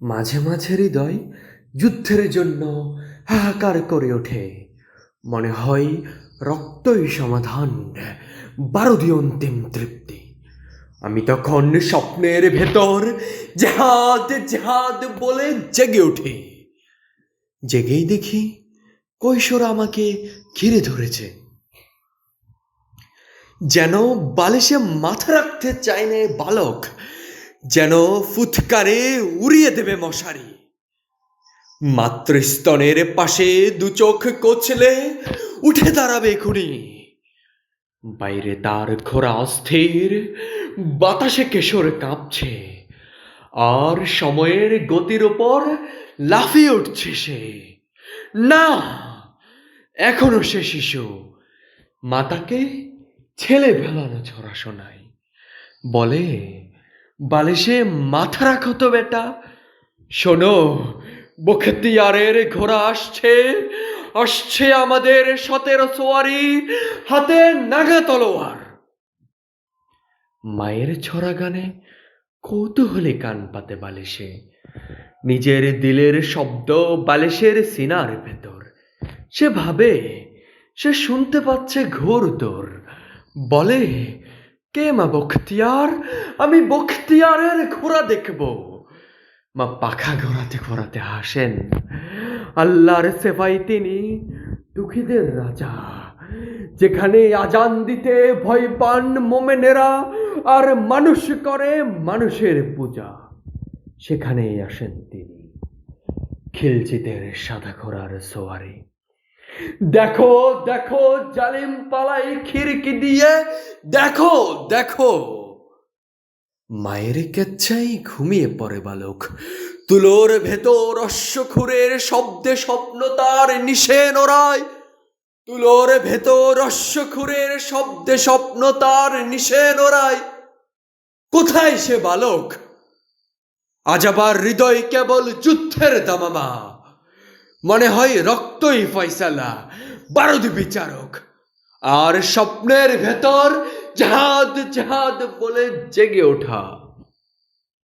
মাঝে মাঝে হৃদয় যুদ্ধের জন্য হাহাকার করে ওঠে। মনে হয় রক্তই সমাধান, বারুদি অন্তিম তৃপ্তি। আমি তখন স্বপ্নের ভেতর জেহাদ জেহাদ বলে জেগে উঠি। জেগেই দেখি কৈশোর আমাকে ঘিরে ধরেছে, যেন বালিশে মাথা রাখতে চায় না বালক, যেন ফুৎকারে উড়িয়ে দেবে মশারি। মাতৃস্তনের পাশে দু চোখ কচলে উঠে দাঁড়াবে এখুনি। বাইরে তার ঘোড়া অস্থির, বাতাসে কেশর কাঁপছে, আর সময়ের গতির ওপর লাফিয়ে উঠছে সে। না, এখনো সে শিশু। মাতাকে ছেলে ভেলানো ছড়া শোনায়, বলে, বালিশে মাথা রাখো তো বেটা। শোনো, বখতিয়ারের ঘোড়া আসছে, আসছে আমাদের 17 সোয়ারি, হাতে নাগা তলোয়ার। মায়ের ছড়া গানে কৌতূহলী কান পাতে বালিশে, নিজের দিলের শব্দ বালিশের সিনার ভেতর। সে ভাবে সে শুনতে পাচ্ছে ঘোর দোর। বলে, কে মা বখতিয়ার? আমি বখতিয়ারের ঘোড়া দেখব। মা পাখা ঘোরাতে ঘোরাতে হাসেন। আল্লাহর সেফাই তিনি, দুঃখীদের রাজা। যেখানে আজান দিতে ভয় পান মোমেনেরা আর মানুষ করে মানুষের পূজা, সেখানেই আসেন তিনি, খিলজিতের সাদা ঘোড়ার সোয়ারি। দেখো দেখো জালিম পালাই খিড়কি দিয়ে, দেখো দেখো। মায়ের কেচ্ছাই ঘুমিয়ে পড়ে বালক। তুলোর ভেতর অশ্বক্ষুরের শব্দে স্বপ্ন তার নিশে নড়ায়। তুলোর ভেতর অশ্বক্ষুরের শব্দে স্বপ্ন তার নিশে নড়ায়। কোথায় সে বালক? আজ আবার হৃদয় কেবল যুদ্ধের দামামা। মনে হয় রক্তই ফয়সালা, বারুদি বিচারক। আর স্বপ্নের ভেতর জাহাদ জাহাদ বলে জেগে ওঠা।